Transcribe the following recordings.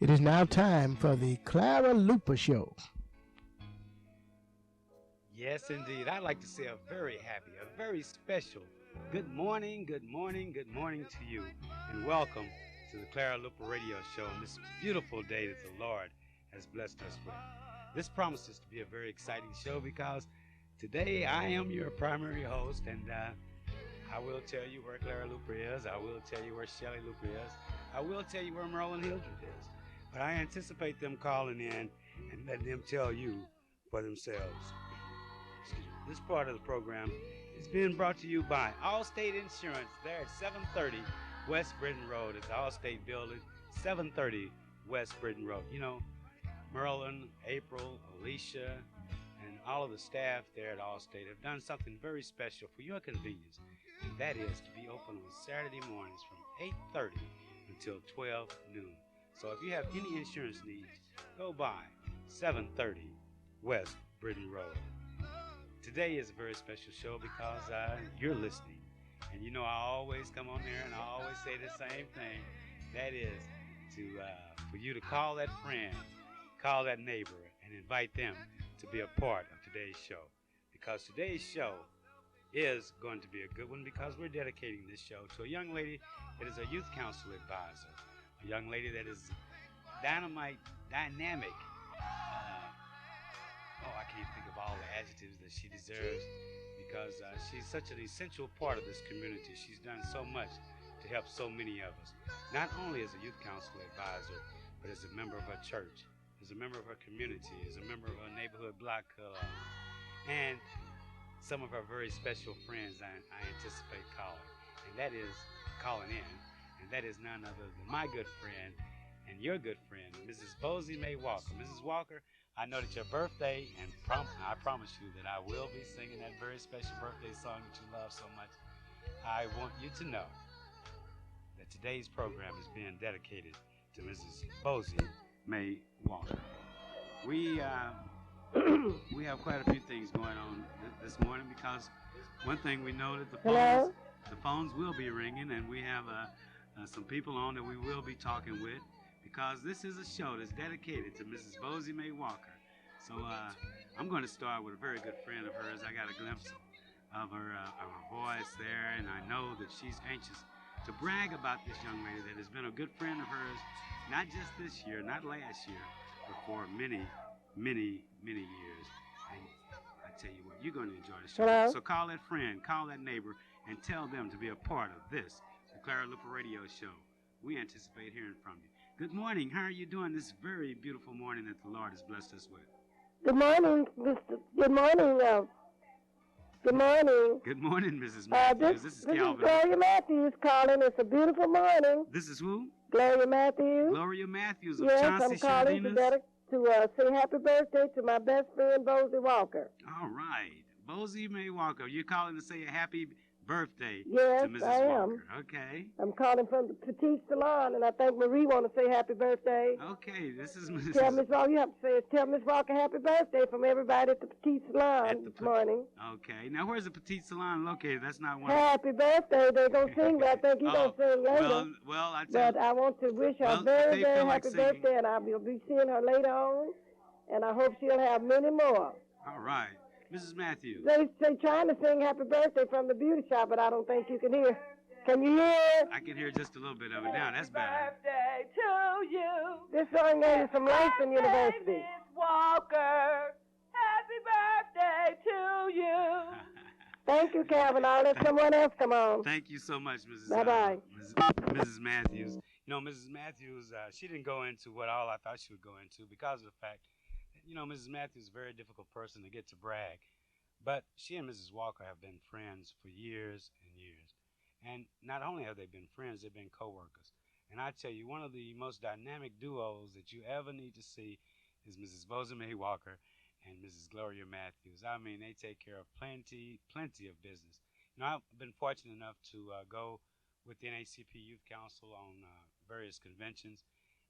It is now time for the Clara Luper Show. Yes, indeed. I'd like to say a very happy, a very special good morning, good morning, good morning to you. And welcome to the Clara Luper Radio Show on this beautiful day that the Lord has blessed us with. This promises to be a very exciting show because today I am your primary host, and I will tell you where Clara Luper is. I will tell you where Shelley Luper is. I will tell you where Merlin Hildred is. But I anticipate them calling in and letting them tell you for themselves. This part of the program is being brought to you by Allstate Insurance. They're at 730 West Britain Road. It's the Allstate building, 730 West Britain Road. You know, Merlin, April, Alicia, and all of the staff there at Allstate have done something very special for your convenience, and that is to be open on Saturday mornings from 8:30 until 12 noon. So if you have any insurance needs, go by 730 West Britain Road. Today is a very special show because you're listening. And you know I always come on there and I always say the same thing. That is for you to call that friend, call that neighbor, and invite them to be a part of today's show. Because today's show is going to be a good one because we're dedicating this show to a young lady that is a youth council advisor. A young lady that is dynamic. I can't think of all the adjectives that she deserves because she's such an essential part of this community. She's done so much to help so many of us, not only as a youth council advisor, but as a member of her church, as a member of her community, as a member of her neighborhood block club, and some of her very special friends I anticipate calling in, and that is none other than my good friend and your good friend, Mrs. Bosie Mae Walker. Mrs. Walker, I know that your birthday, and I promise you that I will be singing that very special birthday song that you love so much. I want you to know that today's program is being dedicated to Mrs. Bosie Mae Walker. We have quite a few things going on this morning because one thing we know that the phones will be ringing, and we have some people on that we will be talking with, because this is a show that's dedicated to Mrs. Bosie Mae Walker. So I'm going to start with a very good friend of hers. I got a glimpse of her voice there, and I know that she's anxious to brag about this young lady that has been a good friend of hers, not just this year, not last year, but for many, many, many years. And I tell you what, you're going to enjoy the show. Hello? So call that friend, call that neighbor, and tell them to be a part of this, the Clara Luper Radio Show. We anticipate hearing from you. Good morning. How are you doing this very beautiful morning that the Lord has blessed us with? Good morning, Mr. Good morning. Good morning. Good morning, Mrs. Matthews. This is Calvin. This is Gloria Matthews calling. It's a beautiful morning. This is who? Gloria Matthews. Gloria Matthews of yes, Chauncey I'm calling to say happy birthday to my best friend, Bosie Walker. All right. Bosie Mae Walker. You're calling to say a happy birthday yes, to Mrs. I Walker. am. Okay. I'm calling from the Petite Salon, and I think Marie want to say happy birthday. Okay, this is Mrs. Tell Miss Walker, you have to say is tell Miss Walker happy birthday from everybody at the Petite Salon this morning. Okay. Now, where's the Petite Salon located? That's not one. Happy birthday. They're going to sing, but I think you're going to sing later. Well, I tell you. But I want to wish her a very, very happy birthday, and I will be seeing her later on, and I hope she'll have many more. All right. Mrs. Matthews. They trying to sing happy birthday from the beauty shop, but I don't think you can hear. Can you hear? I can hear just a little bit of it now. That's better. Happy birthday to you. This song is from Langston University. Miss Walker. Happy birthday to you. Thank you, Calvin. I'll let someone else come on. Thank you so much, Mrs. Bye-bye. Mrs. Matthews. You know, Mrs. Matthews, she didn't go into what all I thought she would go into because of the fact you know, Mrs. Matthews is a very difficult person to get to brag, but she and Mrs. Walker have been friends for years and years. And not only have they been friends, they've been co-workers. And I tell you, one of the most dynamic duos that you ever need to see is Mrs. Bosie Mae Walker and Mrs. Gloria Matthews. I mean, they take care of plenty of business. You know, I've been fortunate enough to go with the NACP Youth Council on various conventions,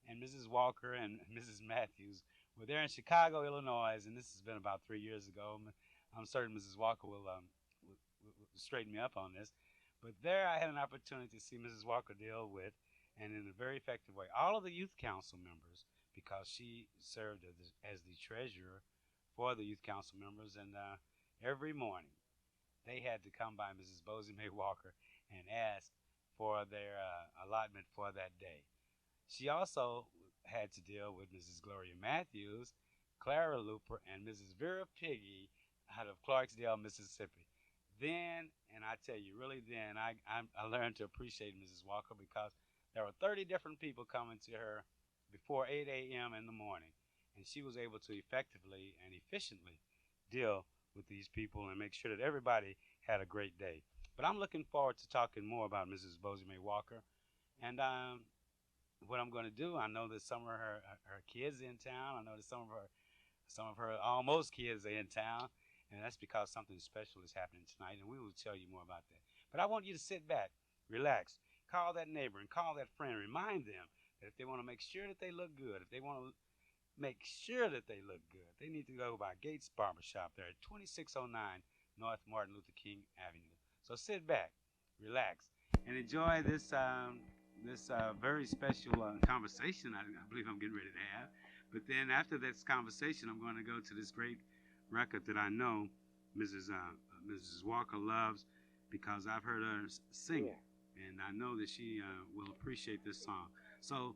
and Mrs. Walker and Mrs. Matthews were there in Chicago, Illinois, and this has been about 3 years ago. I'm certain Mrs. Walker will straighten me up on this. But there I had an opportunity to see Mrs. Walker deal with and in a very effective way. All of the youth council members, because she served as the treasurer for the youth council members, and every morning they had to come by Mrs. Bosie May Walker and ask for their allotment for that day. She also had to deal with Mrs. Gloria Matthews, Clara Luper, and Mrs. Vera Piggy out of Clarksdale, Mississippi. Then, and I tell you, really then, I learned to appreciate Mrs. Walker because there were 30 different people coming to her before 8 a.m. in the morning, and she was able to effectively and efficiently deal with these people and make sure that everybody had a great day. But I'm looking forward to talking more about Mrs. Bosie May Walker, and what I'm going to do, I know that some of her kids are in town. I know that some of her almost kids are in town, and that's because something special is happening tonight, and we will tell you more about that. But I want you to sit back, relax, call that neighbor and call that friend. Remind them that if they want to make sure that they look good, if they want to make sure that they look good, they need to go by Gates Barbershop there at 2609 North Martin Luther King Avenue. So sit back, relax, and enjoy this very special conversation I believe I'm getting ready to have. But then after this conversation, I'm going to go to this great record that I know Mrs. Walker loves because I've heard her sing it, and I know that she will appreciate this song. So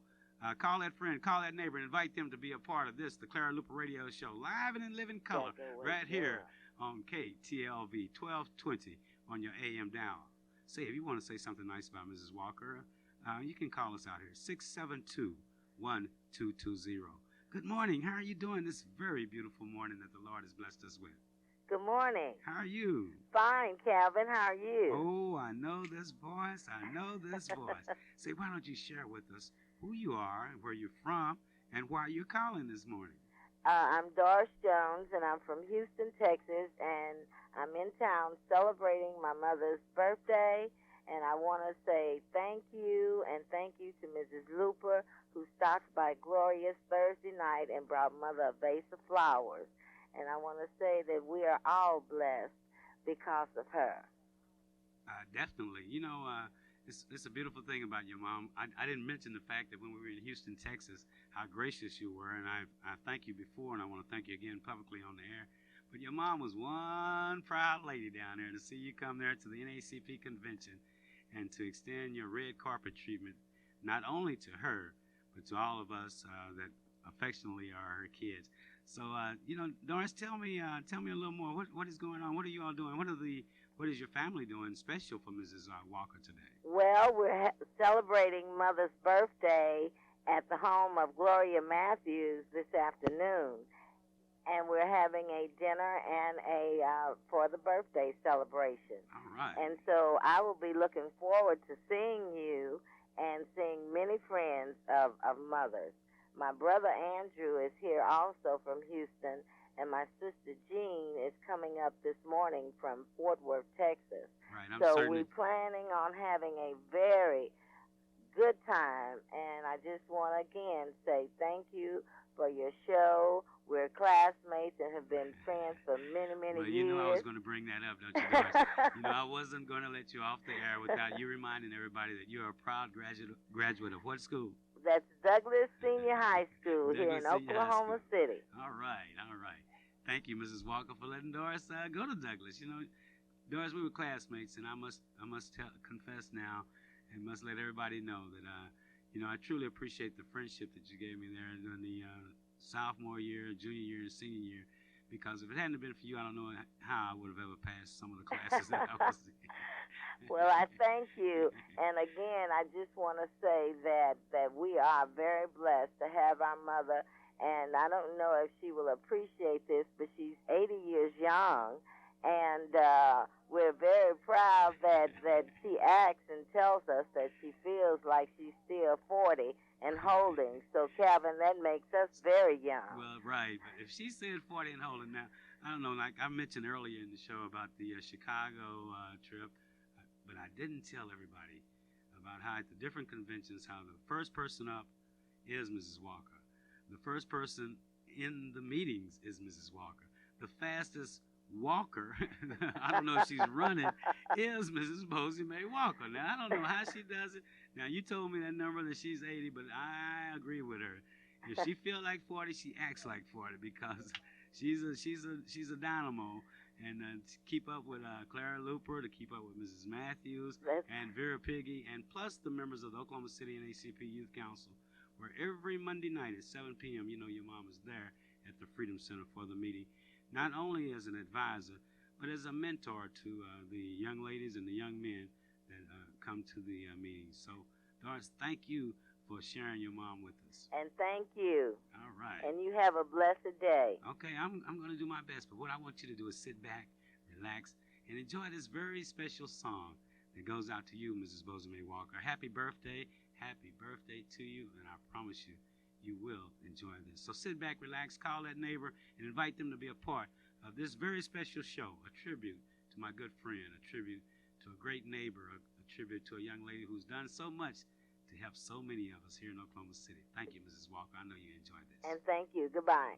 call that friend, call that neighbor, and invite them to be a part of this, the Clara Luper Radio Show, live and in living color, right here on KTLV 1220 on your AM dial. Say, if you want to say something nice about Mrs. Walker, you can call us out here, 672-1220. Good morning. How are you doing this very beautiful morning that the Lord has blessed us with? Good morning. How are you? Fine, Calvin. How are you? Oh, I know this voice. I know this voice. Say, why don't you share with us who you are and where you're from and why you're calling this morning? I'm Doris Jones, and I'm from Houston, Texas, and I'm in town celebrating my mother's birthday. And I want to say thank you, and thank you to Mrs. Luper, who stopped by Gloria's Thursday night and brought Mother a vase of flowers. And I want to say that we are all blessed because of her. Definitely. You know, it's a beautiful thing about your mom. I didn't mention the fact that when we were in Houston, Texas, how gracious you were, and I thank you before, and I want to thank you again publicly on the air. But your mom was one proud lady down there to see you come there to the NAACP convention and to extend your red carpet treatment, not only to her, but to all of us that affectionately are her kids. So, Doris, tell me a little more. What is going on? What are you all doing? What is your family doing special for Mrs. Walker today? Well, we're celebrating Mother's birthday at the home of Gloria Matthews this afternoon. And we're having a dinner and for the birthday celebration. All right. And so I will be looking forward to seeing you and seeing many friends of Mother's. My brother Andrew is here also from Houston, and my sister Jean is coming up this morning from Fort Worth, Texas. Right. We're planning on having a very good time, and I just want to again say thank you for your show. We're classmates and have been friends for many, many years. Well, you know I was going to bring that up, don't you, Doris? I wasn't going to let you off the air without you reminding everybody that you're a proud graduate of what school? That's Douglas Senior High School here in Oklahoma City. All right. Thank you, Mrs. Walker, for letting Doris go to Douglas. Doris, we were classmates, and I must confess now and must let everybody know that I truly appreciate the friendship that you gave me there during the sophomore year, junior year, and senior year, because if it hadn't been for you, I don't know how I would have ever passed some of the classes that I was in. Well, I thank you. And again, I just want to say that we are very blessed to have our mother. And I don't know if she will appreciate this, but she's 80 years young. And we're very proud that she acts and tells us that she feels like she's still 40 and holding. So, Calvin, that makes us very young. Well, right. But if she said 40 and holding now, I don't know, like I mentioned earlier in the show about the Chicago trip, but I didn't tell everybody about how at the different conventions, how the first person up is Mrs. Walker. The first person in the meetings is Mrs. Walker. The fastest Walker, I don't know if she's running, is Mrs. Posey May Walker. Now, I don't know how she does it. Now, you told me that number that she's 80, but I agree with her. If she feel like 40, she acts like 40 because she's a dynamo. And to keep up with Clara Luper, to keep up with Mrs. Matthews and Vera Piggy, and plus the members of the Oklahoma City NACP Youth Council, where every Monday night at 7 p.m., you know your mom is there at the Freedom Center for the meeting, not only as an advisor, but as a mentor to the young ladies and the young men that come to the meetings. So, Doris, thank you for sharing your mom with us. And thank you. All right. And you have a blessed day. Okay, I'm going to do my best, but what I want you to do is sit back, relax, and enjoy this very special song that goes out to you, Mrs. Posey May Walker. Happy birthday to you, and I promise you, you will enjoy this. So sit back, relax, call that neighbor, and invite them to be a part of this very special show, a tribute to my good friend, a tribute to a great neighbor, a tribute to a young lady who's done so much to help so many of us here in Oklahoma City. Thank you, Mrs. Walker. I know you enjoyed this. And thank you. Goodbye.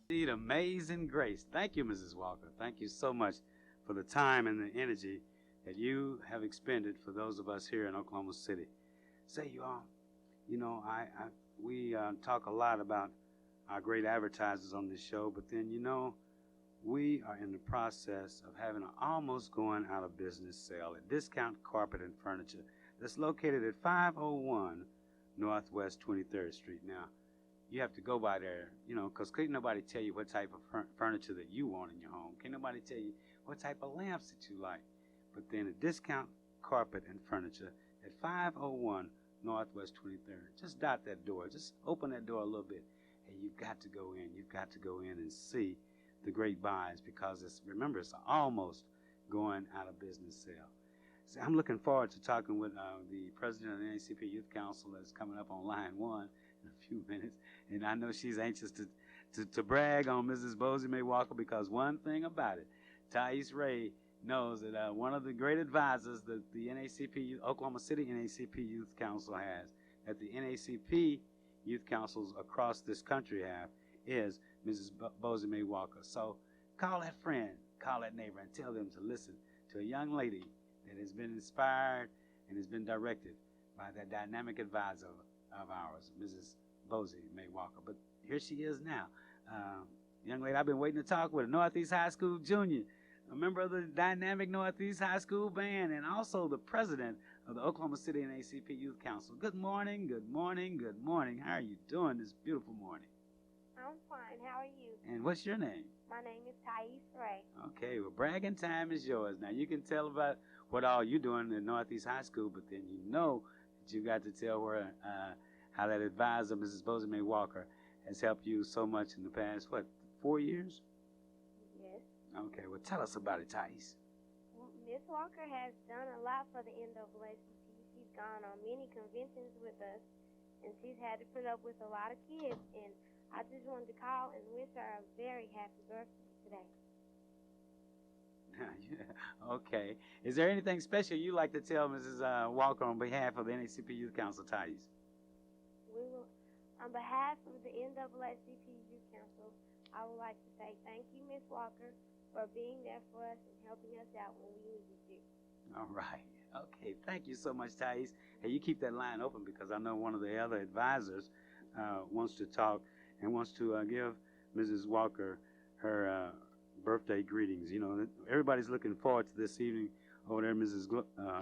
Indeed, amazing grace. Thank you, Mrs. Walker. Thank you so much for the time and the energy that you have expended for those of us here in Oklahoma City. Say, you all, you know, we talk a lot about our great advertisers on this show, but then, you know, we are in the process of having an almost going out of business sale at Discount Carpet and Furniture that's located at 501 Northwest 23rd Street. Now, you have to go by there, you know, because can't nobody tell you what type of furniture that you want in your home. Can't nobody tell you what type of lamps that you like. But then at Discount Carpet and Furniture at 501 Northwest 23rd, just dot that door. Just open that door a little bit, and you've got to go in. You've got to go in and see the great buys because remember, it's almost going out of business sale. So I'm looking forward to talking with the president of the NACP Youth Council that's coming up on line 1 in a few minutes. And I know she's anxious to brag on Mrs. Posey May Walker because one thing about it, Thais Ray knows that one of the great advisors that the NACP, Oklahoma City NACP Youth Council has, that the NACP Youth Councils across this country have, is Mrs. Posey May Walker. So call that friend, call that neighbor, and tell them to listen to a young lady that has been inspired and has been directed by that dynamic advisor of ours, Mrs. Posey May Walker. But here she is now. Young lady I've been waiting to talk with, Northeast High School Junior, a member of the dynamic Northeast High School Band, and also the president of the Oklahoma City NACP Youth Council. Good morning, good morning, good morning. How are you doing this beautiful morning? I'm fine. How are you? And what's your name? My name is Thais Ray. Okay, well, bragging time is yours. Now, you can tell about what all you're doing at Northeast High School, but then you know that you got to tell her how that advisor, Mrs. Posey May Walker, has helped you so much in the past, 4 years? Yes. Okay, well, tell us about it, Thais. Well, Miss Walker has done a lot for the NAACP. She's gone on many conventions with us, and she's had to put up with a lot of kids, and I just wanted to call and wish her a very happy birthday today. Yeah, okay. Is there anything special you'd like to tell Mrs. Walker on behalf of the NACP Youth Council, Thais? We will, on behalf of the NAACP Youth Council, I would like to say thank you, Miss Walker, for being there for us and helping us out when we needed you. All right. Okay. Thank you so much, Thais. Hey, you keep that line open because I know one of the other advisors wants to talk and wants to give Mrs. Walker her birthday greetings. You know, everybody's looking forward to this evening over there at Mrs.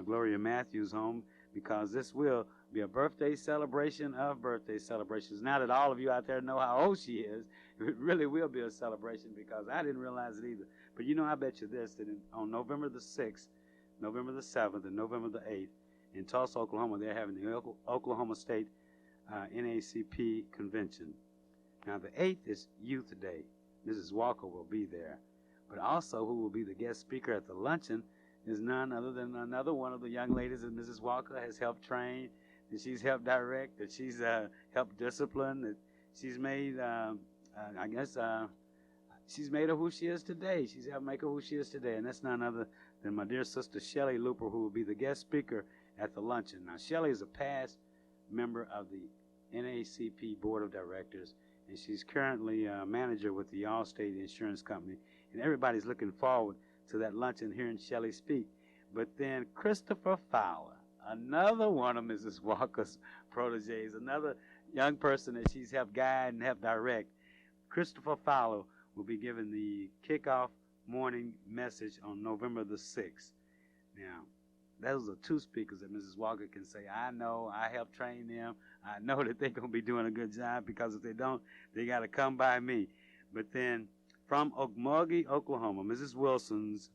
Gloria Matthews' home because this will be a birthday celebration of birthday celebrations. Now that all of you out there know how old she is, it really will be a celebration because I didn't realize it either. But you know, I bet you this, that on November the 6th, November the 7th, and November the 8th, in Tulsa, Oklahoma, they're having the Oklahoma State NACP convention. Now, the 8th is Youth Day. Mrs. Walker will be there. But also, who will be the guest speaker at the luncheon is none other than another one of the young ladies that Mrs. Walker has helped train, that she's helped direct, that she's helped discipline, that she's made, she's made her who she is today. She's helped make her who she is today. And that's none other than my dear sister, Shelly Luper, who will be the guest speaker at the luncheon. Now, Shelly is a past member of the NACP Board of Directors, and she's currently a manager with the Allstate Insurance Company. And everybody's looking forward to that luncheon hearing Shelley speak. But then Christopher Fowler, another one of Mrs. Walker's proteges, another young person that she's helped guide and helped direct. Christopher Fowler will be giving the kickoff morning message on November the 6th. Now, those are two speakers that Mrs. Walker can say, I know, I helped train them. I know that they're going to be doing a good job, because if they don't, they got to come by me. But then from Okmulgee, Oklahoma, Mrs. Wilson's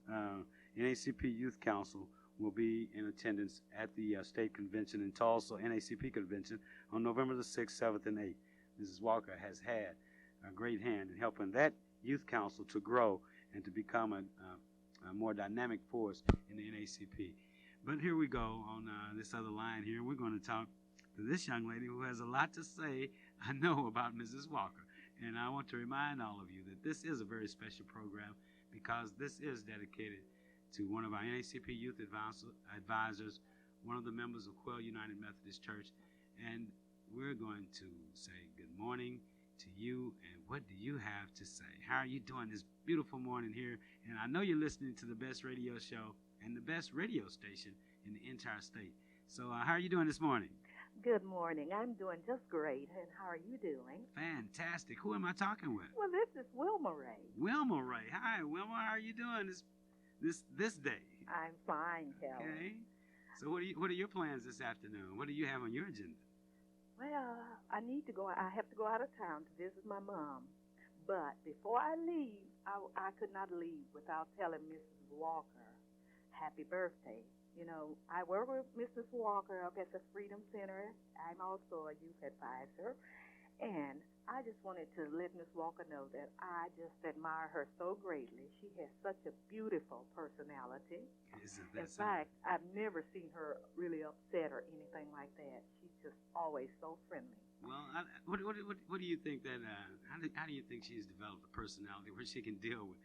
NACP Youth Council will be in attendance at the state convention in Tulsa, NACP convention, on November the 6th, 7th, and 8th. Mrs. Walker has had a great hand in helping that youth council to grow and to become a more dynamic force in the NACP. But here we go on this other line here. We're going to talk to this young lady who has a lot to say, I know, about Mrs. Walker. And I want to remind all of you that this is a very special program, because this is dedicated to one of our NACP youth advisors, one of the members of Quail United Methodist Church. And we're going to say good morning to you, and what do you have to say? How are you doing this beautiful morning here? And I know you're listening to the best radio show and the best radio station in the entire state. So how are you doing this morning? Good morning. I'm doing just great. And how are you doing? Fantastic. Who am I talking with? Well, this is Wilma Ray. Wilma Ray. Hi, Wilma. How are you doing this day? I'm fine, Kelly. Okay. So what are your plans this afternoon? What do you have on your agenda? Well, I have to go out of town to visit my mom. But before I leave, I could not leave without telling Mrs. Walker happy birthday. You know, I work with Mrs. Walker up at the Freedom Center. I'm also a youth advisor. And I just wanted to let Miss Walker know that I just admire her so greatly. She has such a beautiful personality. In fact, I've never seen her really upset or anything like that. She's just always so friendly. Well, what do you think that, how do you think she's developed a personality where she can deal with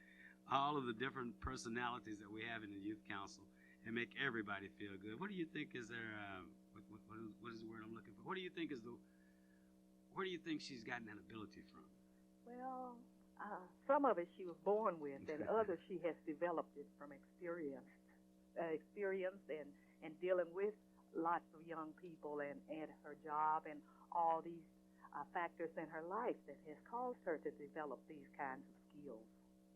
all of the different personalities that we have in the Youth Council and make everybody feel good? What do you think is their, what is the word I'm looking for? What do you think is where do you think she's gotten that ability from? Well, some of it she was born with, and others she has developed it from experience and dealing with lots of young people and her job and all these factors in her life that has caused her to develop these kinds of skills.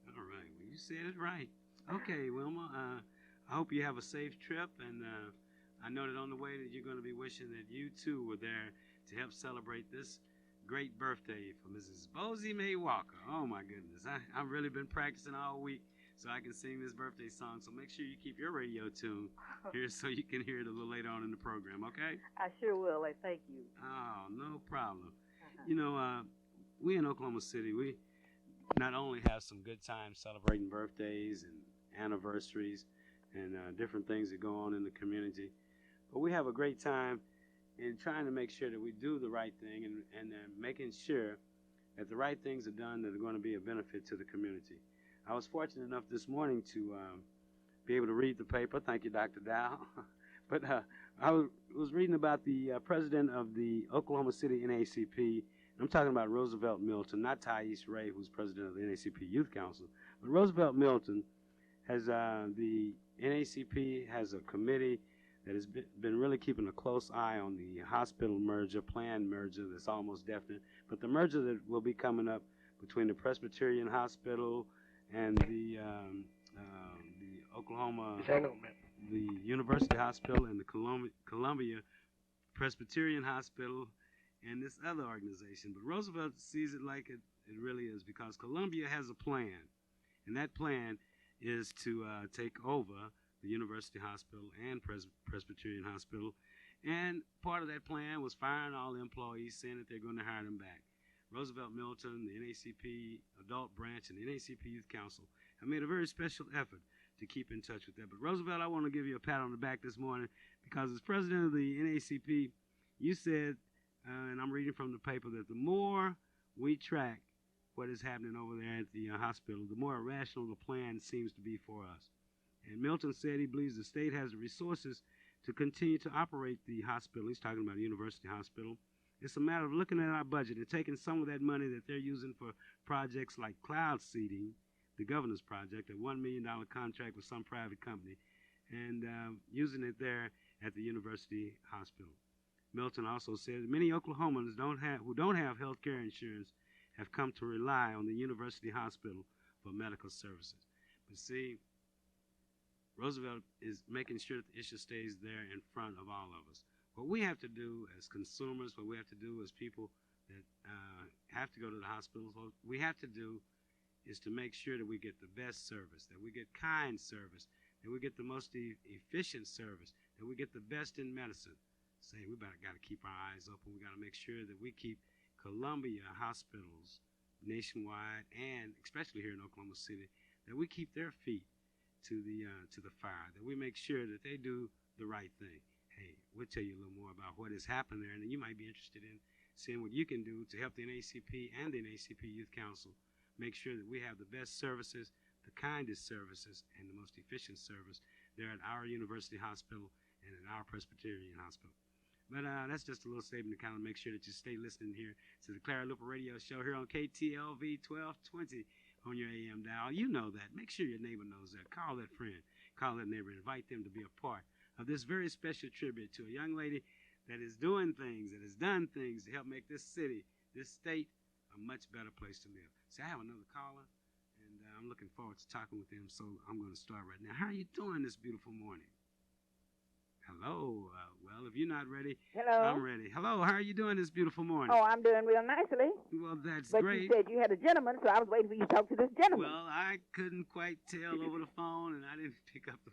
All right. Well, you said it right. Okay, Wilma, I hope you have a safe trip, and I know that on the way that you're going to be wishing that you, too, were there to help celebrate this great birthday for Mrs. Bosie Mae Walker. Oh, my goodness. I've really been practicing all week so I can sing this birthday song. So make sure you keep your radio tuned here so you can hear it a little later on in the program, okay? I sure will, and thank you. Oh, no problem. You know, we in Oklahoma City, we not only have some good times celebrating birthdays and anniversaries and different things that go on in the community, but we have a great time in trying to make sure that we do the right thing and making sure that the right things are done that are going to be a benefit to the community. I was fortunate enough this morning to be able to read the paper. Thank you, Dr. Dow. But I was reading about the president of the Oklahoma City NACP. I'm talking about Roosevelt Milton, not Thais Ray, who's president of the NACP Youth Council. But Roosevelt Milton has, the NACP has a committee that has been really keeping a close eye on the hospital merger, planned merger that's almost definite, but the merger that will be coming up between the Presbyterian Hospital and the Oklahoma, the University Hospital and the Columbia Presbyterian Hospital and this other organization. But Roosevelt sees it like it really is, because Columbia has a plan, and that plan is to take over the University Hospital and Presbyterian Hospital. And part of that plan was firing all the employees, saying that they're going to hire them back. Roosevelt Milton, the NACP Adult Branch, and the NACP Youth Council have made a very special effort to keep in touch with that. But Roosevelt, I want to give you a pat on the back this morning, because as president of the NACP, you said, and I'm reading from the paper, that the more we track what is happening over there at the hospital, the more irrational the plan seems to be for us. And Milton said he believes the state has the resources to continue to operate the hospital. He's talking about a university hospital. It's a matter of looking at our budget and taking some of that money that they're using for projects like cloud seeding, the governor's project, a $1 million contract with some private company, and using it there at the university hospital. Milton also said many Oklahomans who don't have health care insurance have come to rely on the university hospital for medical services. But see, Roosevelt is making sure that the issue stays there in front of all of us. What we have to do as consumers, what we have to do as people that have to go to the hospitals, what we have to do is to make sure that we get the best service, that we get kind service, that we get the most efficient service, that we get the best in medicine. Say we got to keep our eyes open. We got to make sure that we keep Columbia hospitals nationwide, and especially here in Oklahoma City, that we keep their feet to the fire, that we make sure that they do the right thing. Hey, we'll tell you a little more about what has happened there, and then you might be interested in seeing what you can do to help the NAACP and the NAACP Youth Council make sure that we have the best services, the kindest services, and the most efficient service there at our university hospital and at our Presbyterian hospital. But that's just a little statement to kind of make sure that you stay listening here to the Clara Luper Radio Show here on KTLV 1220 on your AM dial. You know that. Make sure your neighbor knows that. Call that friend. Call that neighbor. Invite them to be a part of this very special tribute to a young lady that is doing things, that has done things to help make this city, this state, a much better place to live. See, I have another caller, and I'm looking forward to talking with them, so I'm going to start right now. How are you doing this beautiful morning? Hello. Well, if you're not ready, hello. I'm ready. Hello, how are you doing this beautiful morning? Oh, I'm doing real nicely. Well, that's but great. But you said you had a gentleman, so I was waiting for you to talk to this gentleman. Well, I couldn't quite tell over the phone, and I didn't pick up the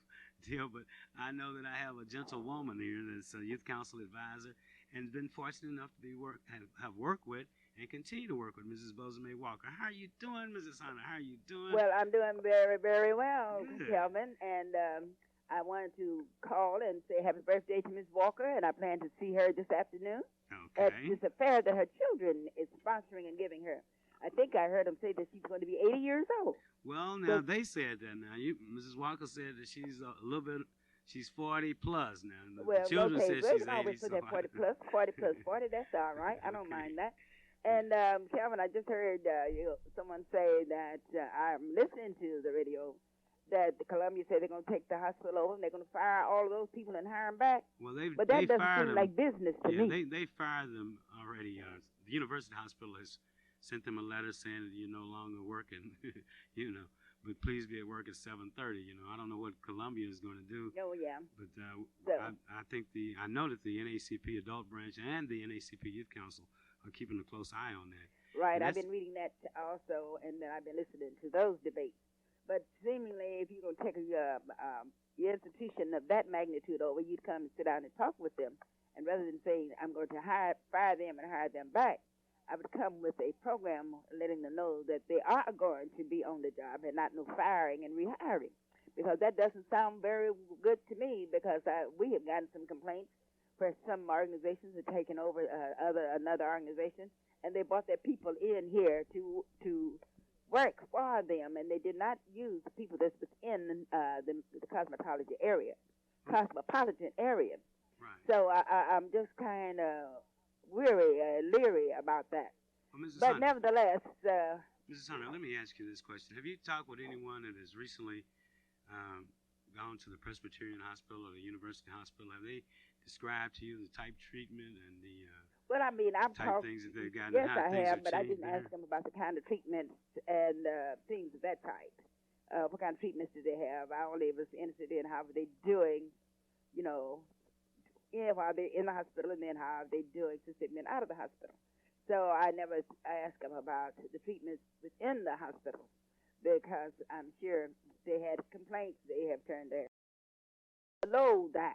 deal, but I know that I have a gentlewoman here that's a youth council advisor and been fortunate enough to be have worked with and continue to work with Mrs. Bozome Walker. How are you doing, Mrs. Hunter? How are you doing? Well, I'm doing very, very well, Good. Kelvin, and I wanted to call and say happy birthday to Ms. Walker, and I plan to see her this afternoon at this affair that her children is sponsoring and giving her. I think I heard them say that she's going to be 80 years old. Well, now they said that. Now, Mrs. Walker said that she's a little bit, she's 40 plus now. Well, the children okay, said she's 80. Always put that 40 plus, 40 plus 40. That's all right. I don't mind that. And Calvin, I just heard someone say that I'm listening to the radio that the Columbia said they're going to take the hospital over and they're going to fire all of those people and hire them back. Well, but that doesn't seem like business to me. They fired them already. The university hospital has sent them a letter saying that you're no longer working, but please be at work at 7:30. I don't know what Columbia is going to do. Oh, yeah. But I know that the NAACP adult branch and the NAACP Youth Council are keeping a close eye on that. Right. I've been reading that also, and then I've been listening to those debates. But seemingly, if you're going to take your institution of that magnitude over, you'd come and sit down and talk with them. And rather than saying, I'm going to fire them and hire them back, I would come with a program letting them know that they are going to be on the job and not no firing and rehiring. Because that doesn't sound very good to me, because we have gotten some complaints where some organizations are taking over another organization, and they brought their people in here to work for them, and they did not use the people that's within the cosmetology area, cosmopolitan area. Right. So I'm just kind of leery about that. Well, Mrs. But Hunter, nevertheless, Mrs. Hunter, let me ask you this question: have you talked with anyone that has recently gone to the Presbyterian Hospital or the University Hospital? Have they described to you the type treatment and the well, I mean, I've type talked. things that they've gotten? Yes, how I things have, but I didn't there? ask them about the kind of treatments and things of that type. What kind of treatments do they have? I only was interested in how are they doing, while they're in the hospital, and then how are they doing since they've been out of the hospital. So I never asked them about the treatments within the hospital, because I'm sure they had complaints. They have turned their below that.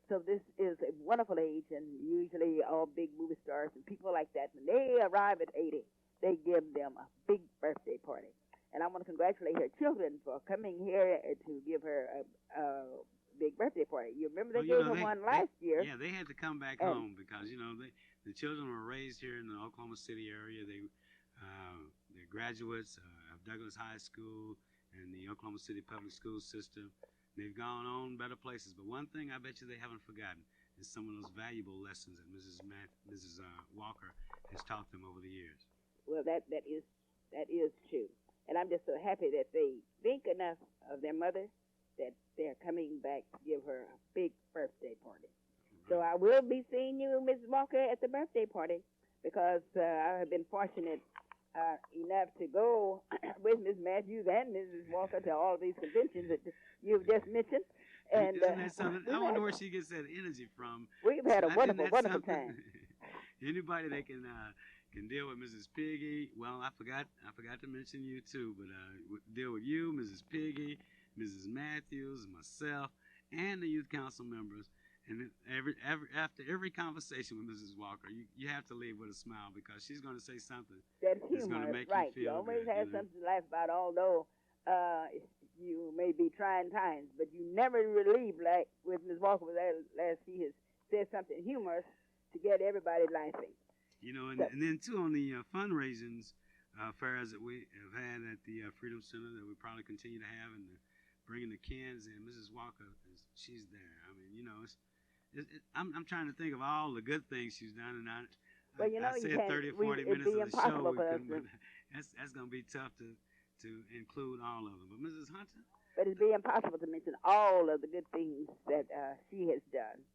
So this is a wonderful age, and usually all big movie stars and people like that, when they arrive at 80, they give them a big birthday party. And I want to congratulate her children for coming here to give her a big birthday party. You remember they gave her one last year. Yeah, they had to come back home because, the children were raised here in the Oklahoma City area. They're graduates of Douglas High School and the Oklahoma City public school system. They've gone on better places. But one thing I bet you they haven't forgotten is some of those valuable lessons that Mrs. Walker has taught them over the years. Well, that is true. And I'm just so happy that they think enough of their mother that they're coming back to give her a big birthday party. Right. So I will be seeing you, Mrs. Walker, at the birthday party because I have been fortunate enough to go with Ms. Matthews and Mrs. Walker to all these conventions that you've just mentioned. And isn't that something? I wonder where she gets that energy from. We've had a wonderful time. Anybody that can deal with Mrs. Piggy. Well, I forgot to mention you too, but deal with you, Mrs. Piggy, Mrs. Matthews, myself, and the youth council members. And after every conversation with Mrs. Walker, you have to leave with a smile because she's going to say something that's going to make right. you feel always good, have something to laugh about, although you may be trying times, but you never relieve like with Ms. Walker. Last she has said something humorous to get everybody laughing. And then too on the fundraisings fairs that we have had at the Freedom Center that we probably continue to have, and bringing the cans in. Mrs. Walker, she's there. I mean, I'm trying to think of all the good things she's done, and I said 30 or 40 minutes of the show. That's going to be tough to include all of them. But Mrs. Hunter? But it'd be impossible to mention all of the good things that she has done.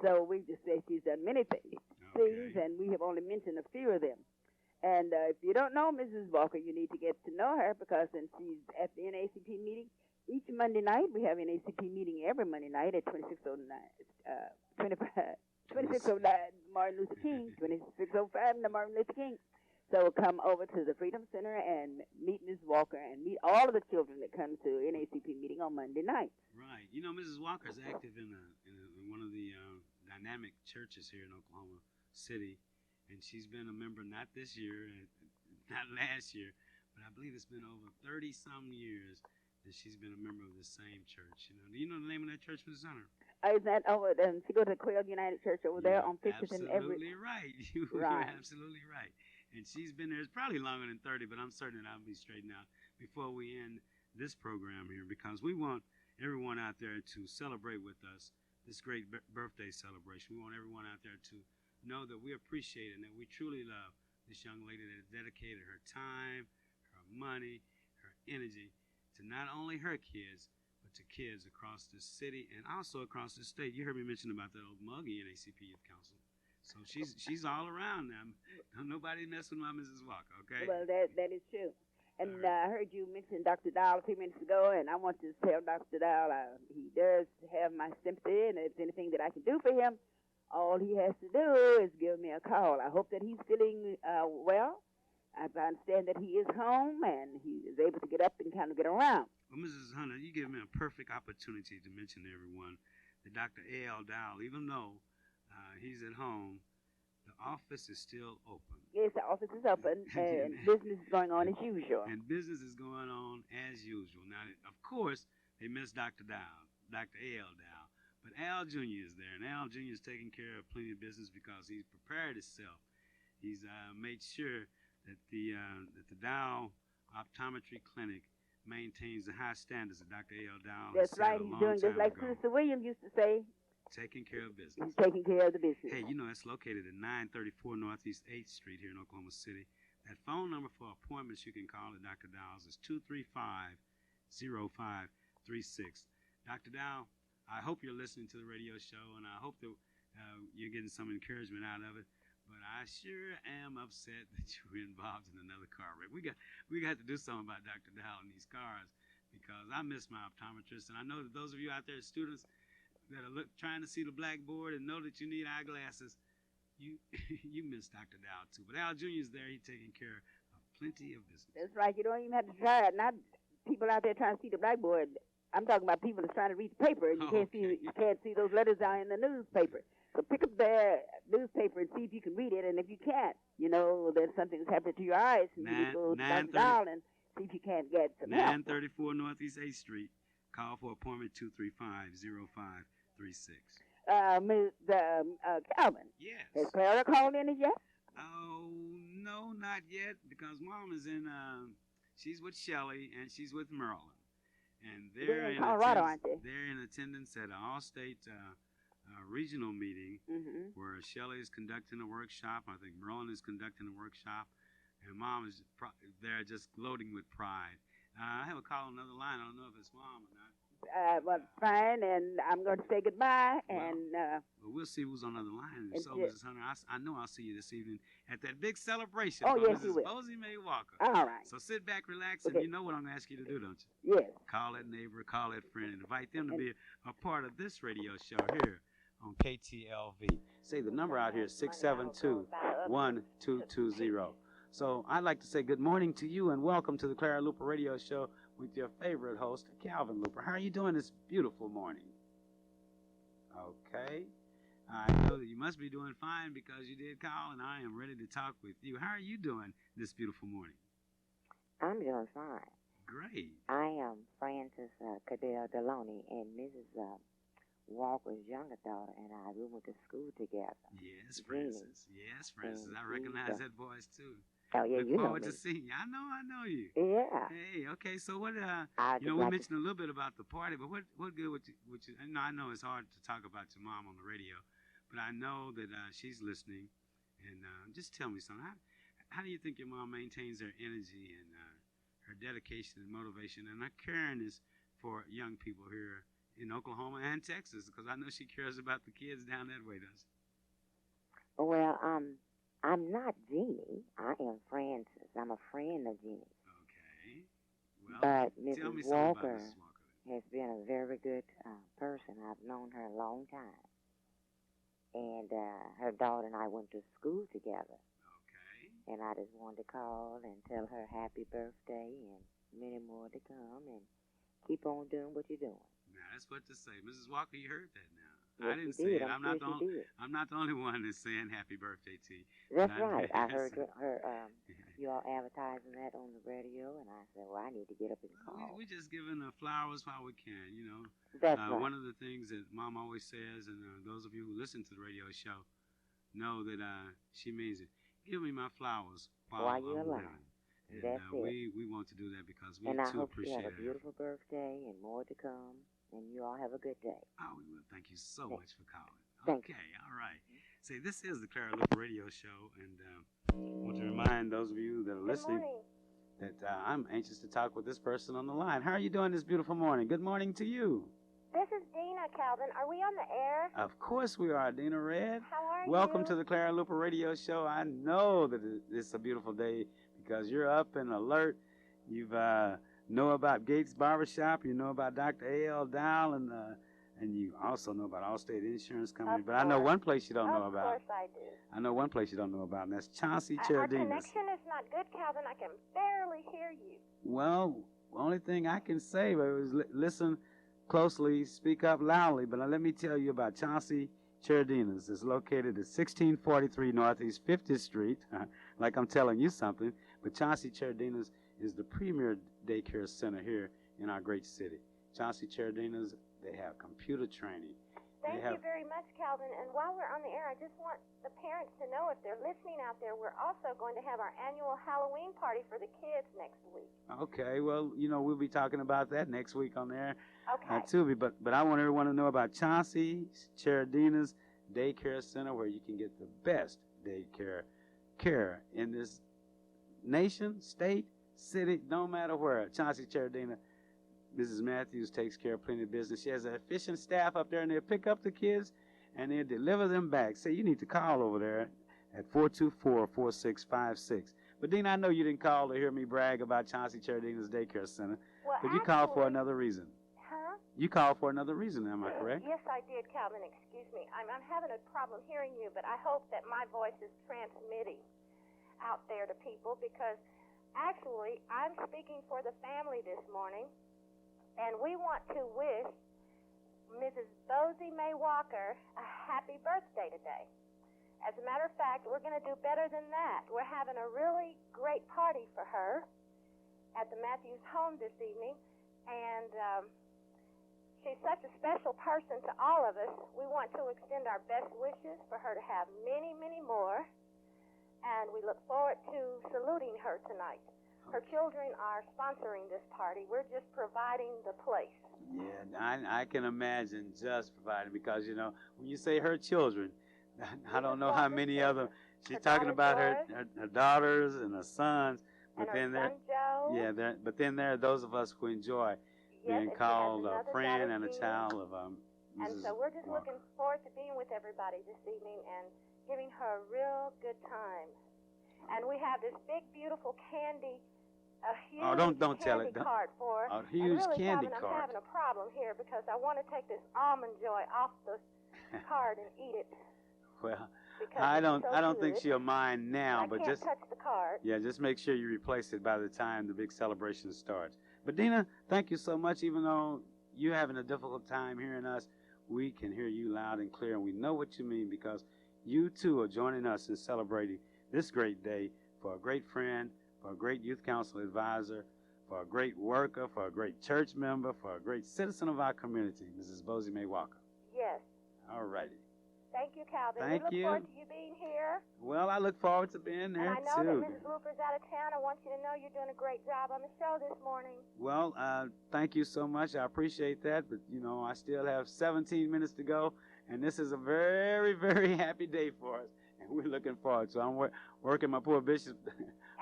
So we just say she's done many things, and we have only mentioned a few of them. And if you don't know Mrs. Walker, you need to get to know her because since she's at the NAACP meeting, each Monday night, we have an NAACP meeting every Monday night at 2609 Martin Luther King, 2605 the Martin Luther King. So come over to the Freedom Center and meet Ms. Walker and meet all of the children that come to NAACP meeting on Monday night. Right. Mrs. Walker is active in one of the dynamic churches here in Oklahoma City, and she's been a member not this year, not last year, but I believe it's been over 30-some years that she's been a member of the same church. Do you know the name of that church, Mrs. Hunter? Is that over? She goes to Quail United Church over there on 50th and every. Absolutely right. You're absolutely right. And she's been there. It's probably longer than 30, but I'm certain that I'll be straightened out before we end this program here because we want everyone out there to celebrate with us this great birthday celebration. We want everyone out there to know that we appreciate it and that we truly love this young lady that has dedicated her time, her money, her energy to not only her kids, but to kids across the city and also across the state. You heard me mention about that old muggy NAACP Youth Council. So she's all around now. Nobody mess with my Mrs. Walker, okay? Well, that is true. And I heard you mention Dr. Dowell a few minutes ago, and I want to tell Dr. Dowell he does have my sympathy, and if there's anything that I can do for him, all he has to do is give me a call. I hope that he's feeling well. I understand that he is home and he is able to get up and kind of get around. Well, Mrs. Hunter, you give me a perfect opportunity to mention to everyone that Dr. A.L. Dowell, even though he's at home, the office is still open. Yes, the office is open and business is going on as usual. And business is going on as usual. Now, of course, they miss Dr. Dowell, Dr. A.L. Dowell, but Al Jr. is there, and Al Jr. is taking care of plenty of business because he's prepared himself. He's made sure that the Dowell Optometry Clinic maintains the high standards that Dr. A.L. Dowell has set right. a long He's doing just like ago. Sister Williams used to say. Taking care of business. He's taking care of the business. Hey, it's located at 934 Northeast 8th Street here in Oklahoma City. That phone number for appointments you can call at Dr. Dowell's is 235-0536. Dr. Dowell, I hope you're listening to the radio show, and I hope that you're getting some encouragement out of it. But I sure am upset that you were involved in another car wreck. We got to do something about Dr. Dowell and these cars because I miss my optometrist, and I know that those of you out there, students that are trying to see the blackboard and know that you need eyeglasses, you miss Dr. Dowell too. But Al Jr. is there; he's taking care of plenty of business. That's right. You don't even have to try it. Not people out there trying to see the blackboard. I'm talking about people that's trying to read the paper and you can't see those letters down in the newspaper. So pick up the newspaper and see if you can read it, and if you can't, that something's happened to your eyes, and you go down and see if you can't get some help. 934 Northeast 8th Street. Call for appointment 235-0536. Calvin. Yes. Has Clara called in as yet? Oh, no, not yet, because Mom is in, she's with Shelley, and she's with Maryland. And they're in Colorado, aren't they? They're in attendance at an all-state regional meeting where Shelley is conducting a workshop. I think Merlin is conducting a workshop. And Mom is there just gloating with pride. I have a call on another line. I don't know if it's Mom or not. Well, fine, and I'm going to say goodbye. Well, we'll see who's on the other line. So, Mrs. Hunter, I know I'll see you this evening at that big celebration for yes, Mrs. you will. Posey May Walker. All right. So sit back, relax, Okay. and you know what I'm going to ask you to do, don't you? Yes. Call that neighbor, call that friend, and invite them to be a part of this radio show here on KTLV. Say the number out here is 672-1220. So I'd like to say good morning to you and welcome to the Clara Luper Radio Show with your favorite host, Calvin Luper. How are you doing this beautiful morning? Okay. I know that you must be doing fine because you did call, and I am ready to talk with you. How are you doing this beautiful morning? I'm doing fine. Great. I am Frances Cadell Deloney and Mrs. Walker's younger daughter, and we went to school together. Yes, Frances. Yes, Frances. I recognize that voice, too. Oh, yeah, Look you know forward me. to seeing you. I know you. Yeah. Hey, okay. So what? We mentioned a little bit about the party, but what good would you? I know it's hard to talk about your mom on the radio, but I know that she's listening, and just tell me something. How do you think your mom maintains her energy and her dedication and motivation and her caringness for young people here in Oklahoma and Texas? Because I know she cares about the kids down that way, does she? Well, I'm not Jeannie. I am Frances. I'm a friend of Jeannie's. Okay. Well, but tell me Mrs. something Walker about Mrs. Walker has been a very good person. I've known her a long time. And her daughter and I went to school together. Okay. And I just wanted to call and tell her happy birthday and many more to come and keep on doing what you're doing. Now, that's what to say. Mrs. Walker, you heard that now. Yes, I didn't you say did. it. I'm not the only one that's saying happy birthday to you. That's right. I heard her you all advertising that on the radio, and I said, well, I need to get up and call. We just giving her flowers while we can, you know. That's right. One of the things that Mom always says, and those of you who listen to the radio show know that she means it. Give me my flowers while you're alive. And That's it. We want to do that because we and I too hope you appreciate have a beautiful birthday and more to come. And you all have a good day. Oh, we will. Thank you so much for calling. Thank okay, all right. See, this is the Clara Luper Radio Show, and I want to remind those of you that are listening that I'm anxious to talk with this person on the line. How are you doing this beautiful morning? Good morning to you. This is Dina, Calvin. Are we on the air? Of course we are, Dina Red. How are you? Welcome to the Clara Luper Radio Show. I know that it's a beautiful day because you're up and alert. You've know about Gates Barbershop. You know about Dr. A.L. Dow, and you also know about Allstate Insurance Company. But I know one place you don't know about. Of course I do. I know one place you don't know about, and that's Chauncey Our Cherdinas. connection is not good, Calvin. I can barely hear you. Well, the only thing I can say is listen closely, speak up loudly. But let me tell you about Chauncey Cherdinas. It's located at 1643 Northeast 50th Street, like I'm telling you something. But Chauncey Cherdinas is the premier daycare center here in our great city. Chauncey Cherdinas, they have computer training. Thank you very much, Calvin. And while we're on the air, I just want the parents to know if they're listening out there, we're also going to have our annual Halloween party for the kids next week. Okay, well, we'll be talking about that next week on there. Okay. Too. But I want everyone to know about Chauncey Cherdinas Daycare Center, where you can get the best daycare care in this nation, state, city, no matter where. Chauncey Cherdinas, Mrs. Matthews takes care of plenty of business. She has an efficient staff up there, and they'll pick up the kids, and they'll deliver them back. Say, you need to call over there at 424-4656. But, Dean, I know you didn't call to hear me brag about Chauncey Cherdinas Daycare Center, but you called for another reason. Huh? You called for another reason, am I correct? Yes, I did, Calvin. Excuse me. I'm having a problem hearing you, but I hope that my voice is transmitting out there to people because actually I'm speaking for the family this morning, and we want to wish Mrs. Posey May Walker a happy birthday today. As a matter of fact, we're going to do better than that. We're having a really great party for her at the Matthews home this evening, and she's such a special person to all of us. We want to extend our best wishes for her to have many, many more, and we look forward to saluting her tonight. Her children are sponsoring this party. We're just providing the place. Yeah, I can imagine just providing, because, you know, when you say her children, I don't know how many other. She's talking about her daughters and her sons. But and then her son Joe. yeah, but then there are those of us who enjoy being called a friend and a child of Mrs. And so we're just Walker. looking forward to being with everybody this evening and giving her a real good time. And we have this big, beautiful candy, a huge don't tell it. cart for her. A huge and really, candy Calvin, cart. I'm having a problem here because I want to take this almond joy off the cart and eat it. Well, because I don't so think she'll mind now, but just touch the cart. Yeah, just make sure you replace it by the time the big celebration starts. But Dina, thank you so much. Even though you're having a difficult time hearing us, we can hear you loud and clear, and we know what you mean, because you too are joining us in celebrating this great day for a great friend, for a great youth council advisor, for a great worker, for a great church member, for a great citizen of our community, Mrs. Bosie Mae Walker. Yes. All righty. Thank you, Calvin. Thank we look you. forward to you being here. Well, I look forward to being there, and I know too. that Mrs. Luper's out of town. I want you to know you're doing a great job on the show this morning. Well, thank you so much. I appreciate that. But, you know, I still have 17 minutes to go, and this is a very, very happy day for us. And we're looking forward to it. I'm working my poor bishop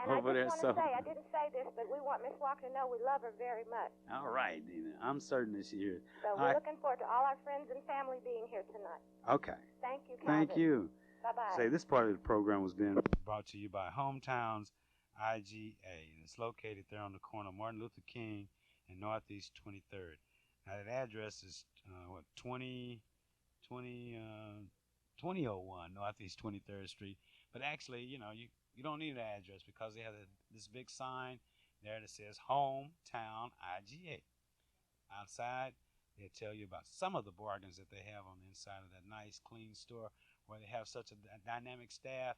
over there. And I just want to say, I didn't say this, but we want Miss Walker to know we love her very much. All right, Dina. I'm certain that she is. So we're looking forward to all our friends and family being here tonight. Okay. Thank you, Calvin. Thank you. Bye-bye. Say, this part of the program was being brought to you by Hometowns IGA. And it's located there on the corner of Martin Luther King and Northeast 23rd. Now, that address is, 2001 Northeast 23rd Street. But actually, you know, you don't need an address, because they have this big sign there that says Hometown IGA. Outside, they'll tell you about some of the bargains that they have on the inside of that nice, clean store, where they have such a dynamic staff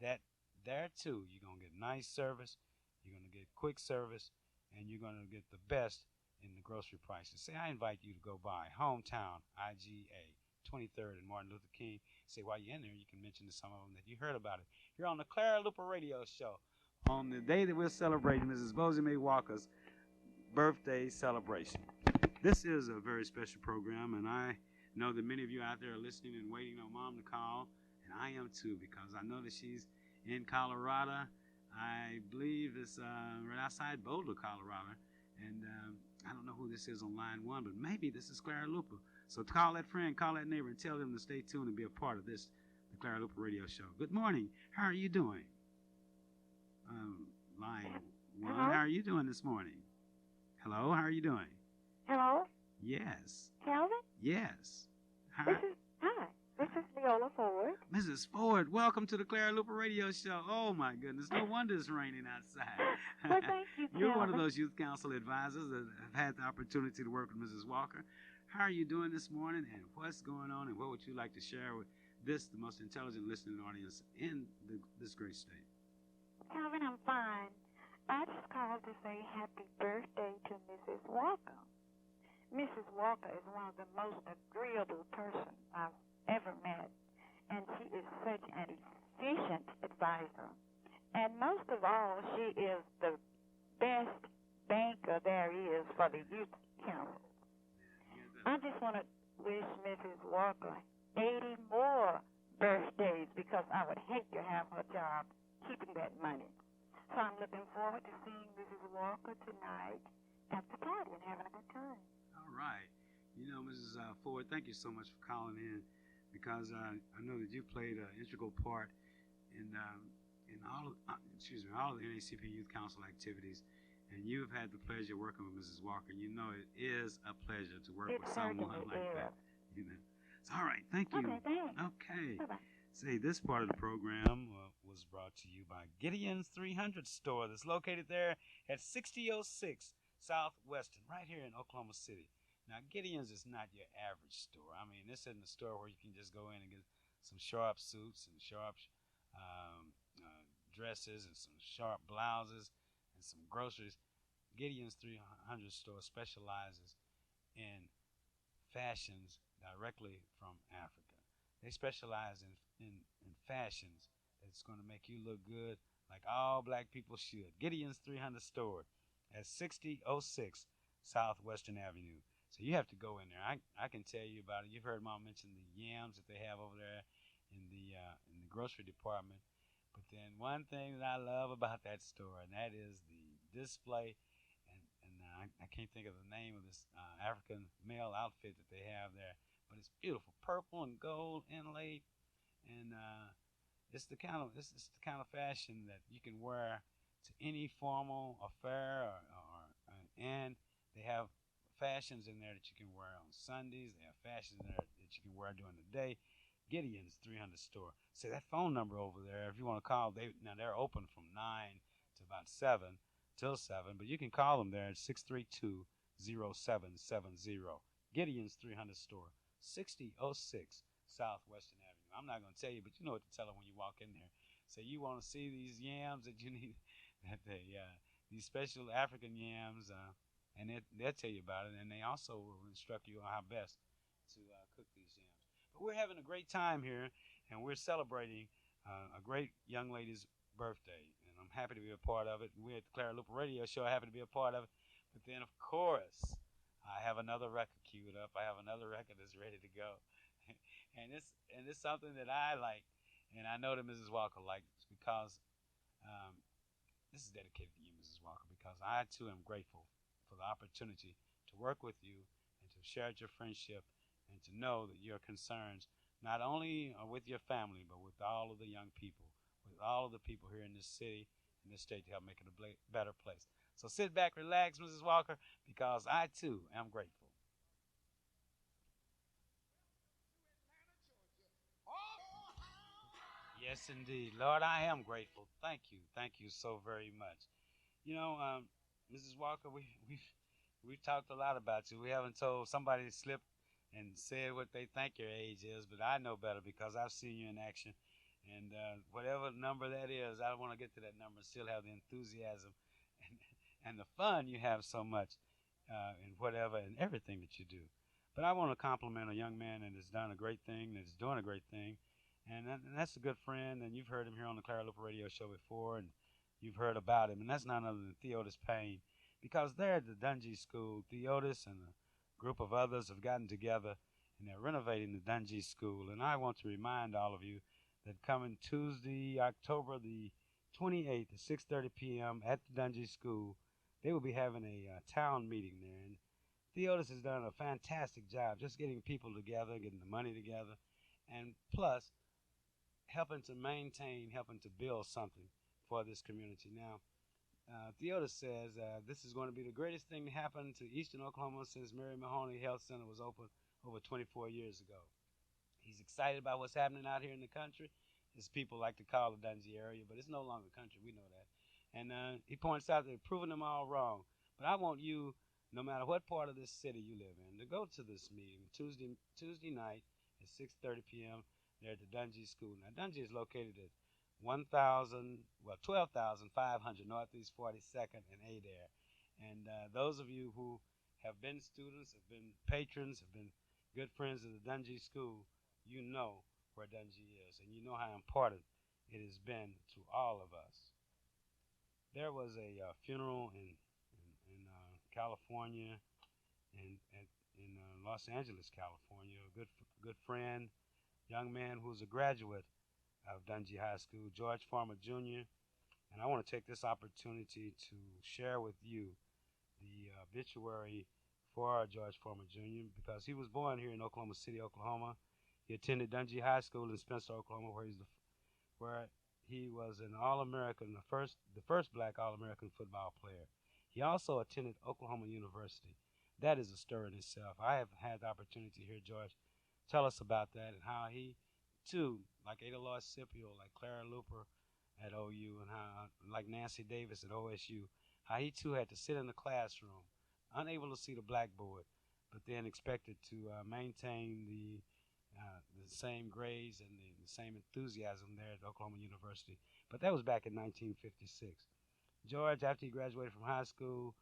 that there, too, you're going to get nice service, you're going to get quick service, and you're going to get the best in the grocery prices. Say, I invite you to go by Hometown IGA, 23rd and Martin Luther King. Say, while you're in there, you can mention to some of them that you heard about it. You're on the Clara Luper Radio Show on the day that we're celebrating Mrs. Bosie Mae Walker's birthday celebration. This is a very special program, and I know that many of you out there are listening and waiting on Mom to call, and I am too, because I know that she's in Colorado. I believe it's right outside Boulder, Colorado, and I don't know who this is on line one, but maybe this is Clara Luper. So call that friend, call that neighbor, and tell them to stay tuned and be a part of this, the Clara Luper Radio Show. Good morning. How are you doing? Line one. Hello? How are you doing this morning? Hello, how are you doing? Hello? Yes. Calvin? Yes. Hi. This is Leola Ford. Mrs. Ford, welcome to the Clara Luper Radio Show. Oh, my goodness. No wonder it's raining outside. Well, thank you, Calvin. You're one of those youth council advisors that have had the opportunity to work with Mrs. Walker. How are you doing this morning, and what's going on, and what would you like to share with this, the most intelligent listening audience in this great state? Calvin, I'm fine. I just called to say happy birthday to Mrs. Walker. Mrs. Walker is one of the most agreeable persons I've ever met, and she is such an efficient advisor. And most of all, she is the best banker there is for the youth council. I just want to wish Mrs. Walker 80 more birthdays, because I would hate to have her job keeping that money. So I'm looking forward to seeing Mrs. Walker tonight at the party and having a good time. All right. You know, Mrs. Ford, thank you so much for calling in, because I know that you played an integral part in all of the NACP Youth Council activities, and you've had the pleasure of working with Mrs. Walker. You know it is a pleasure to work with someone like that. You know. So, all right. Thank you. Okay, thanks. Okay. Bye-bye. Say, this part of the program was brought to you by Gideon's 300 store that's located there at 6006 Southwestern, right here in Oklahoma City. Now, Gideon's is not your average store. I mean, this isn't a store where you can just go in and get some sharp suits and sharp dresses and some sharp blouses and some groceries. Gideon's 300 store specializes in fashions directly from Africa. They specialize in fashions that's going to make you look good like all black people should. Gideon's 300 store at 6006 Southwestern Avenue. So you have to go in there. I can tell you about it. You've heard Mom mention the yams that they have over there in the grocery department. But then one thing that I love about that store, and that is the display, and I can't think of the name of this African male outfit that they have there, but it's beautiful, purple and gold inlaid, and it's the kind of fashion that you can wear to any formal affair, and they have fashions in there that you can wear on Sundays. They have fashions in there that you can wear during the day. Gideon's 300 store. So that phone number over there, if you want to call, they're open from 9 to about 7 till 7, but you can call them there at 632-0770. Gideon's 300 store, 6006 Southwestern Avenue. I'm not going to tell you, but you know what to tell them when you walk in there. So you want to see these yams that you need, these special African yams, and they'll tell you about it, and they also will instruct you on how best to cook these yams. But we're having a great time here, and we're celebrating a great young lady's birthday, and I'm happy to be a part of it. We're at the Clara Luper Radio Show, happy to be a part of it. But then, of course, I have another record queued up. I have another record that's ready to go, and it's something that I like, and I know that Mrs. Walker likes because this is dedicated to you, Mrs. Walker, because I too am grateful for the opportunity to work with you and to share your friendship and to know that your concerns not only are with your family, but with all of the young people, with all of the people here in this city, in this state, to help make it a better place. So sit back, relax, Mrs. Walker, because I too am grateful. Yes, indeed. Lord, I am grateful. Thank you. Thank you so very much. You know, Mrs. Walker, we've talked a lot about you. We haven't told somebody slipped and said what they think your age is, but I know better because I've seen you in action. And whatever number that is, I want to get to that number and still have the enthusiasm and, and the fun you have so much in whatever and everything that you do. But I want to compliment a young man that has done a great thing, that's doing a great thing. And that's a good friend, and you've heard him here on the Clara Luper Radio Show before, and you've heard about him, and that's none other than Theotis Payne. Because there at the Dungy School, Theotis and a group of others have gotten together, and they're renovating the Dungy School. And I want to remind all of you that coming Tuesday, October the 28th at 6:30 p.m. at the Dungy School, they will be having a town meeting there. And Theotis has done a fantastic job just getting people together, getting the money together, and plus helping to maintain, helping to build something for this community. Now, Theotis says this is going to be the greatest thing to happen to Eastern Oklahoma since Mary Mahoney Health Center was opened over 24 years ago. He's excited about what's happening out here in the country. As people like to call the Dungy area, but it's no longer country. We know that. And he points out that they're proving them all wrong. But I want you, no matter what part of this city you live in, to go to this meeting Tuesday night at 6:30 p.m. there at the Dungy School. Now, Dungy is located at 12,500 Northeast 42nd and Adair. And those of you who have been students, have been patrons, have been good friends of the Dungy School, you know where Dungy is, and you know how important it has been to all of us. There was a funeral in California, in Los Angeles, California. A good friend, young man who's a graduate of Dungy High School, George Farmer Jr. And I want to take this opportunity to share with you the obituary for George Farmer Jr. because he was born here in Oklahoma City, Oklahoma. He attended Dungy High School in Spencer, Oklahoma, where he was an All-American, the first black All-American football player. He also attended Oklahoma University. That is a story in itself. I have had the opportunity to hear George tell us about that and how he, too, like Ada Lloyd Scipio, like Clara Luper at OU, and how, like Nancy Davis at OSU, how he, too, had to sit in the classroom, unable to see the blackboard, but then expected to maintain the same grades and the same enthusiasm there at Oklahoma University. But that was back in 1956. George, after he graduated from high school,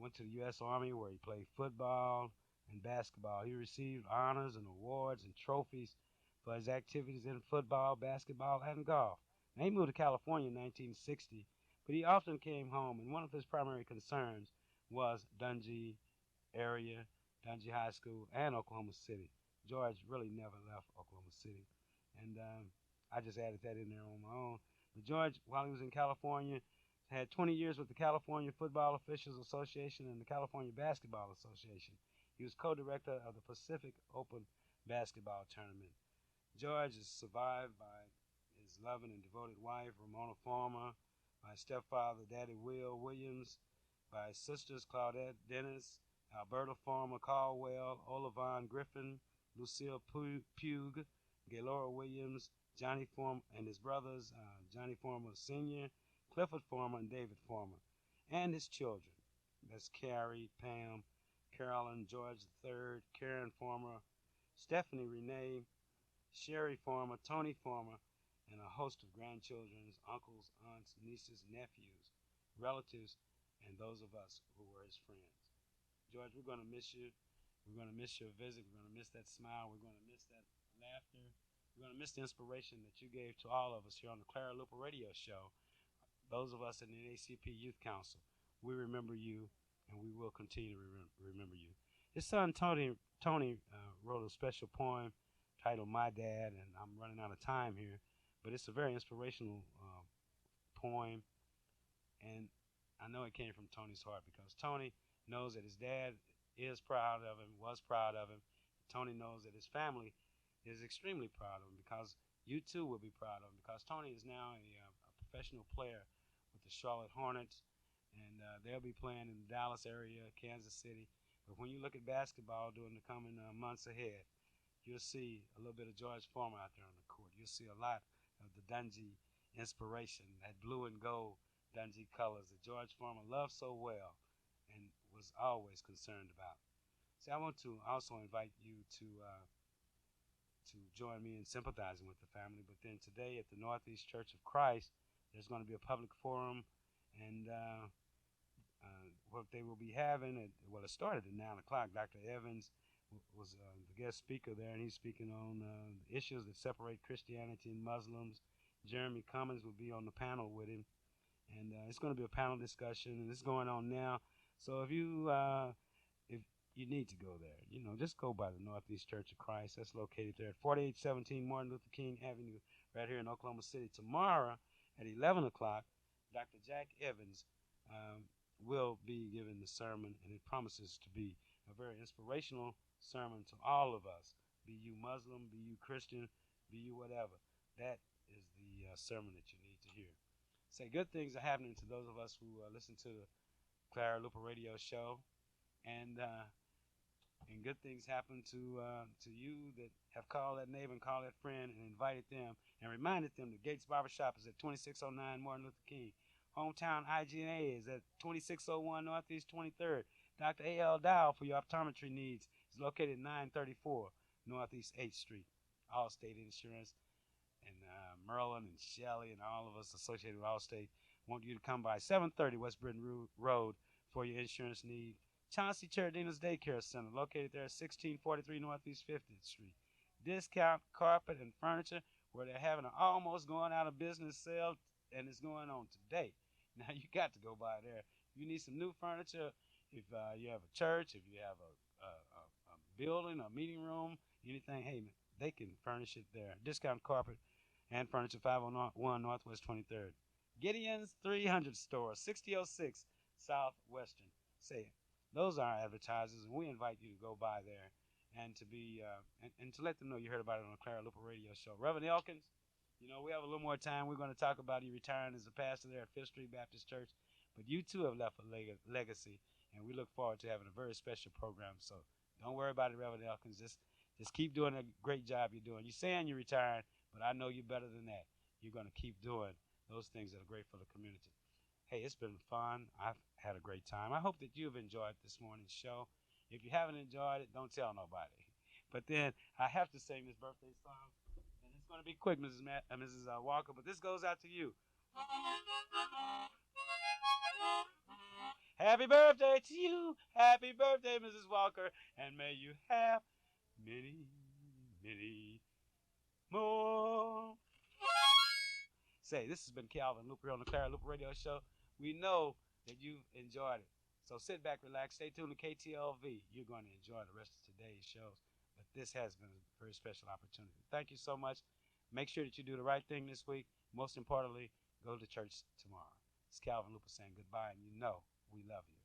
went to the U.S. Army where he played football and basketball. He received honors and awards and trophies for his activities in football, basketball, and golf. Now, he moved to California in 1960, but he often came home, and one of his primary concerns was Dungey area, Dungey High School, and Oklahoma City. George really never left Oklahoma City, and I just added that in there on my own. But George, while he was in California, had 20 years with the California Football Officials Association and the California Basketball Association. He was co-director of the Pacific Open Basketball Tournament. George is survived by his loving and devoted wife, Ramona Farmer, by his stepfather, Daddy Will Williams, by his sisters, Claudette Dennis, Alberta Farmer Caldwell, Olivine Griffin, Lucille Pugh, Gaylora Williams, Johnny Farmer, and his brothers, Johnny Farmer Sr., Clifford Farmer, and David Farmer, and his children. That's Carrie, Pam, Carolyn, George III, Karen Farmer, Stephanie Renee, Sherry Farmer, Tony Farmer, and a host of grandchildren, uncles, aunts, nieces, nephews, relatives, and those of us who were his friends. George, we're going to miss you. We're going to miss your visit. We're going to miss that smile. We're going to miss that laughter. We're going to miss the inspiration that you gave to all of us here on the Clara Luper Radio Show. Those of us in the NACP Youth Council, we remember you, and we will continue to remember you. His son Tony wrote a special poem titled "My Dad," and I'm running out of time here, but it's a very inspirational poem, and I know it came from Tony's heart because Tony knows that his dad is proud of him, was proud of him. Tony knows that his family is extremely proud of him because you too will be proud of him because Tony is now a professional player with the Charlotte Hornets, and they'll be playing in the Dallas area, Kansas City. But when you look at basketball during the coming months ahead, you'll see a little bit of George Farmer out there on the court. You'll see a lot of the Dungey inspiration, that blue and gold Dungey colors that George Farmer loved so well and was always concerned about. See, I want to also invite you to join me in sympathizing with the family. But then today at the Northeast Church of Christ, there's going to be a public forum, and what they will be having, it started at 9 o'clock. Dr. Evans was the guest speaker there, and he's speaking on the issues that separate Christianity and Muslims. Jeremy Cummins will be on the panel with him, and it's going to be a panel discussion, and it's going on now. So if you need to go there, just go by the Northeast Church of Christ. That's located there at 4817 Martin Luther King Avenue, right here in Oklahoma City. Tomorrow at 11 o'clock, Dr. Jack Evans will be giving the sermon, and it promises to be a very inspirational sermon to all of us. Be you Muslim, be you Christian, be you whatever. That is the sermon that you need to hear. Say good things are happening to those of us who listen to the Clara Luper Radio Show, and good things happen to you that have called that neighbor and called that friend and invited them and reminded them that Gates Barbershop is at 2609 Martin Luther King. Hometown IGNA is at 2601 Northeast 23rd. Dr. A.L. Dow for your optometry needs is located at 934 Northeast 8th Street. Allstate Insurance and Merlin and Shelley and all of us associated with Allstate want you to come by 730 West Britain Road for your insurance need. Chauncey Cheradina's Daycare Center, located there at 1643 Northeast 50th Street. Discount carpet and furniture, where they're having an almost going out of business sale, and it's going on today. Now, you got to go by there. You need some new furniture. If you have a church, if you have a building, a meeting room, anything, hey, man, they can furnish it there. Discount carpet and furniture, 501 Northwest 23rd. Gideon's 300 store, 6006 Southwestern. Say it. Those are our advertisers, and we invite you to go by there and to be and to let them know you heard about it on the Clara Luper Radio Show. Reverend Elkins, we have a little more time. We're going to talk about you retiring as a pastor there at Fifth Street Baptist Church, but you too have left a legacy, and we look forward to having a very special program. So don't worry about it, Reverend Elkins. Just keep doing a great job you're doing. You're saying you're retiring, but I know you're better than that. You're going to keep doing those things that are great for the community. Hey, it's been fun. I've had a great time. I hope that you've enjoyed this morning's show. If you haven't enjoyed it, don't tell nobody. But then I have to sing this birthday song, and it's going to be quick, Mrs. Walker, but this goes out to you. Happy birthday to you. Happy birthday, Mrs. Walker, and may you have many, many more. say, this has been Calvin Luper on the Clara Luper Radio Show. We know that you've enjoyed it. So sit back, relax, stay tuned to KTLV. You're going to enjoy the rest of today's shows. But this has been a very special opportunity. Thank you so much. Make sure that you do the right thing this week. Most importantly, go to church tomorrow. It's Calvin Luper saying goodbye, and you know we love you.